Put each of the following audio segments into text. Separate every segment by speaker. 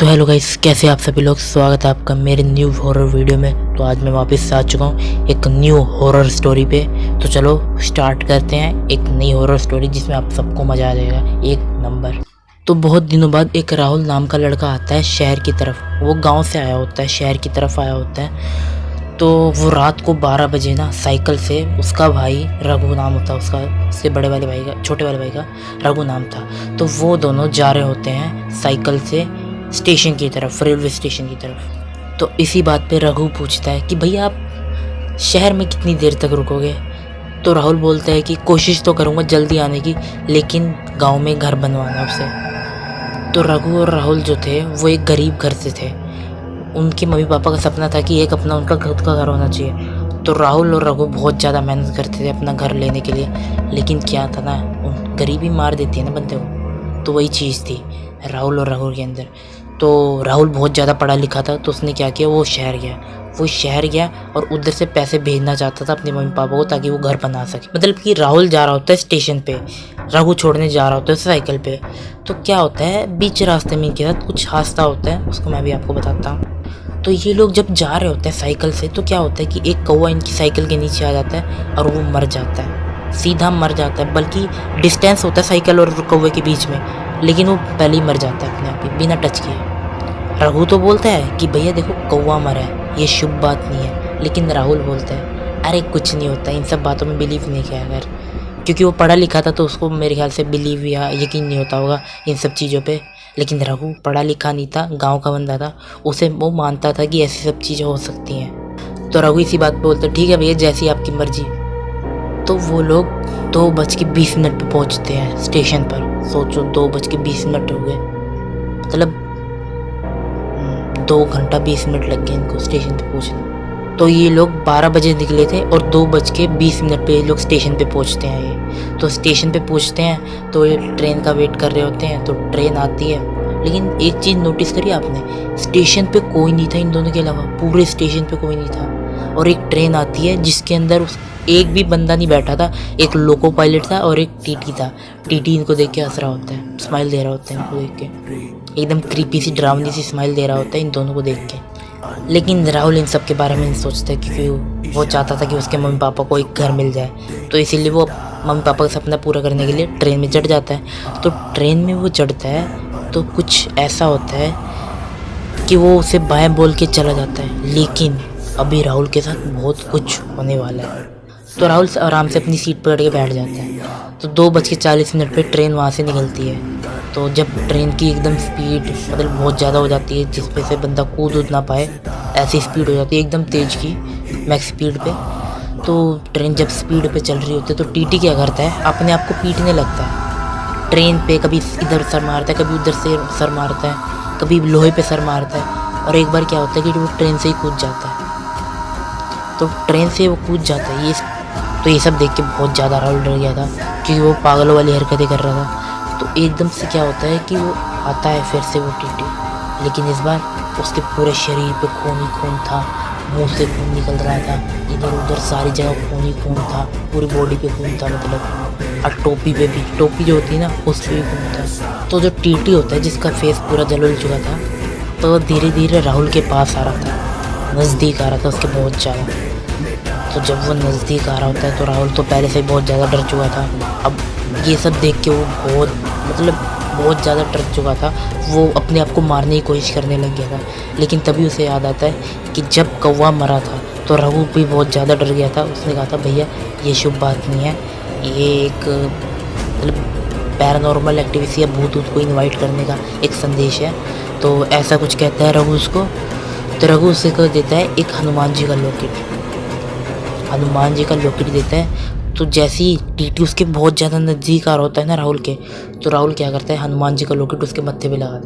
Speaker 1: तो hello guys, कैसे आप सभी लोग। स्वागत है आपका मेरे न्यू हॉरर वीडियो में। तो आज मैं वापस आ चुका हूँ एक न्यू हॉरर स्टोरी पे। तो चलो स्टार्ट करते हैं एक नई हॉरर स्टोरी जिसमें आप सबको मज़ा आ जाएगा एक नंबर। तो बहुत दिनों बाद एक राहुल नाम का लड़का आता है शहर की तरफ। वो गाँव से आया होता है, शहर की तरफ आया होता है। तो वो रात को 12 बजे ना साइकिल से, उसका भाई रघु नाम होता है उसका, उसके बड़े वाले भाई का, छोटे वाले भाई का रघु नाम था। तो वो दोनों जा रहे होते हैं साइकिल से स्टेशन की तरफ, रेलवे स्टेशन की तरफ। तो इसी बात पे रघु पूछता है कि भैया आप शहर में कितनी देर तक रुकोगे। तो राहुल बोलता है कि कोशिश तो करूँगा जल्दी आने की, लेकिन गांव में घर बनवाना उससे। तो रघु और राहुल जो थे वो एक गरीब घर से थे। उनके मम्मी पापा का सपना था कि एक अपना उनका खुद का घर होना चाहिए। तो राहुल और रघु बहुत ज़्यादा मेहनत करते थे अपना घर लेने के लिए, लेकिन क्या था ना, गरीबी मार देती है ना बंदे को। तो वही चीज़ थी राहुल और रघु के अंदर। तो राहुल बहुत ज़्यादा पढ़ा लिखा था, तो उसने क्या किया, वो शहर गया और उधर से पैसे भेजना चाहता था अपने मम्मी पापा को ताकि वो घर बना सके। मतलब कि राहुल जा रहा होता है स्टेशन पे, रघु छोड़ने जा रहा होता है साइकिल पे। तो क्या होता है, बीच रास्ते में इनके साथ कुछ हादसा होता है, उसको मैं भी आपको बताता हूँ। तो ये लोग जब जा रहे होते हैं साइकिल से, तो क्या होता है कि एक कौवा इनकी साइकिल के नीचे आ जाता है और वो मर जाता है, सीधा मर जाता है। बल्कि डिस्टेंस होता है साइकिल और कौवे के बीच में, लेकिन वो पहले ही मर जाता है अपने आप ही बिना टच किए। रघु तो बोलता है कि भैया देखो कौवा मरा है, ये शुभ बात नहीं है। लेकिन राहुल बोलता है अरे कुछ नहीं होता, इन सब बातों में बिलीव नहीं किया अगर, क्योंकि वो पढ़ा लिखा था तो उसको मेरे ख्याल से बिलीव या यकीन नहीं होता होगा इन सब चीज़ों पे। लेकिन रघु पढ़ा लिखा नहीं था, गांव का बंदा था, उसे वो मानता था कि ऐसी सब चीज़ें हो सकती हैं। तो रघु इसी बात पे बोलता है ठीक है भैया जैसी आपकी मर्जी। तो वो लोग 2:20 पे पहुंचते हैं स्टेशन पर। सोचो 2:20 हो गए, मतलब 2 घंटा 20 मिनट लग गए इनको स्टेशन पे पहुंचने। तो ये लोग 12 बजे निकले थे और 2:20 पे ये लोग स्टेशन पे पहुंचते हैं। ये तो स्टेशन पे पहुंचते हैं तो ये ट्रेन का वेट कर रहे होते हैं। तो ट्रेन आती है, लेकिन एक चीज़ नोटिस करी आपने, स्टेशन पे कोई नहीं था इन दोनों के अलावा, पूरे स्टेशन पे कोई नहीं था। और एक ट्रेन आती है जिसके अंदर एक भी बंदा नहीं बैठा था। एक लोको पायलट था और एक टीटी था। टीटी इनको देख के हंस रहा होता है, स्माइल दे रहा होता है इनको देख के, एकदम क्रीपी सी डरावनी सी स्माइल दे रहा होता है इन दोनों को देख के। लेकिन राहुल इन सब के बारे में नहीं सोचता, क्योंकि वो चाहता था कि उसके मम्मी पापा को एक घर मिल जाए। तो इसीलिए वो मम्मी पापा का सपना पूरा करने के लिए ट्रेन में चढ़ जाता है। तो ट्रेन में वो चढ़ता है तो कुछ ऐसा होता है कि वो उसे बाय बोल के चला जाता है, लेकिन अभी राहुल के साथ बहुत कुछ होने वाला है। तो राहुल आराम से अपनी सीट पकड़ के बैठ जाता है। तो 2:40 पे ट्रेन वहाँ से निकलती है। तो जब ट्रेन की एकदम स्पीड मतलब बहुत ज़्यादा हो जाती है, जिस पे से बंदा कूद ना पाए, ऐसी स्पीड हो जाती है एकदम तेज़ की, मैक्स स्पीड पे। तो ट्रेन जब स्पीड पे चल रही होती है तो टीटी क्या करता है, अपने आप को पीटने लगता है ट्रेन पे। कभी इधर सर मारता है, कभी उधर से सर मारता है, कभी लोहे पे सर मारता है। और एक बार क्या होता है कि वो ट्रेन से ही कूद जाता है। तो ट्रेन से वो कूद जाता है। ये सब देख के बहुत ज़्यादा राहुल डर गया था, क्योंकि वो पागलों वाली हरकतें कर रहा था। तो एकदम से क्या होता है कि वो आता है फिर से वो टीटी, लेकिन इस बार उसके पूरे शरीर पे खून ही खून था, मुंह से खून निकल रहा था, इधर उधर सारी जगह खून ही खून था, पूरी बॉडी पे खून था मतलब। और टोपी पे भी, टोपी जो होती है ना उस पर भी खून था। तो जो टीटी होता है जिसका फेस पूरा जल चुका था, तो धीरे धीरे राहुल के पास आ रहा था, नज़दीक आ रहा था उसके बहुत ज़्यादा। तो जब वो नज़दीक आ रहा होता है तो राहुल तो पहले से बहुत ज़्यादा डर चुका था। अब ये सब देख के वो बहुत ज़्यादा डर चुका था। वो अपने आप को मारने की कोशिश करने लग गया था। लेकिन तभी उसे याद आता है कि जब कौवा मरा था तो रघु भी बहुत ज़्यादा डर गया था। उसने कहा था भैया ये शुभ बात नहीं है, ये एक मतलब पैरानॉर्मल एक्टिविटी या भूत को इन्वाइट करने का एक संदेश है। तो ऐसा कुछ कहता है रघु उसको। तो रघु उसे कर देता है एक हनुमान जी का लॉकेट देता है। तो जैसे ही टीटी उसके बहुत ज़्यादा नज़दीक आ रहा होता है ना राहुल के, तो राहुल क्या करता है, हनुमान जी का लॉकेट उसके माथे पे लगा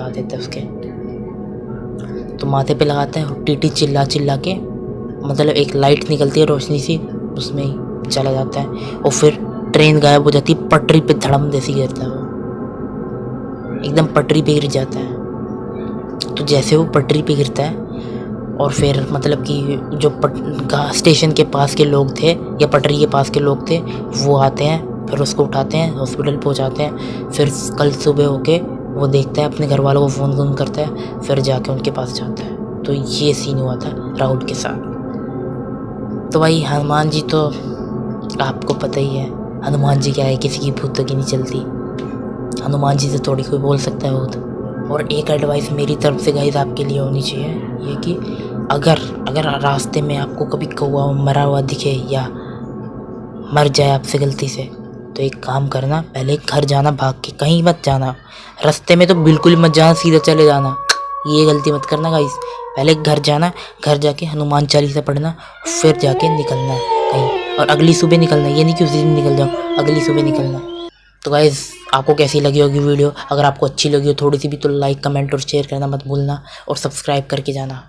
Speaker 1: देता है उसके। तो माथे पे लगाता है और टीटी चिल्ला के मतलब एक लाइट निकलती है रोशनी सी, उसमें ही चला जाता है। और फिर ट्रेन गायब हो जाती है, पटरी पे धड़म जैसी गिरता है, वो एकदम पटरी पे गिर जाता है। तो जैसे वो पटरी पे गिरता है और फिर मतलब कि जो स्टेशन के पास के लोग थे या पटरी के पास के लोग थे वो आते हैं, फिर उसको उठाते हैं, हॉस्पिटल पहुंचाते हैं। फिर कल सुबह होके वो देखता है, अपने घर वालों को फ़ोन करता है, फिर जाके उनके पास जाता है। तो ये सीन हुआ था राहुल के साथ। तो भाई हनुमान जी तो आपको पता ही है, हनुमान जी क्या है, किसी की भूतों की नहीं चलती। हनुमान जी से थोड़ी कोई बोल सकता है भूत। और एक एडवाइस मेरी तरफ से गाइस आपके लिए होनी चाहिए, ये कि अगर रास्ते में आपको कभी कौवा मरा हुआ दिखे या मर जाए आपसे गलती से, तो एक काम करना, पहले घर जाना भाग के, कहीं मत जाना, रास्ते में तो बिल्कुल मत जाना, सीधा चले जाना, ये गलती मत करना गाइस। पहले घर जाना, घर जाके हनुमान चालीसा पढ़ना, फिर जाके निकलना कहीं, और अगली सुबह निकलना, ये नहीं कि उसी दिन निकल जाओ, अगली सुबह निकलना। तो गाइस आपको कैसी लगी होगी वीडियो? अगर आपको अच्छी लगी हो थोड़ी सी भी तो लाइक, कमेंट और शेयर करना मत भूलना, और सब्सक्राइब करके जाना।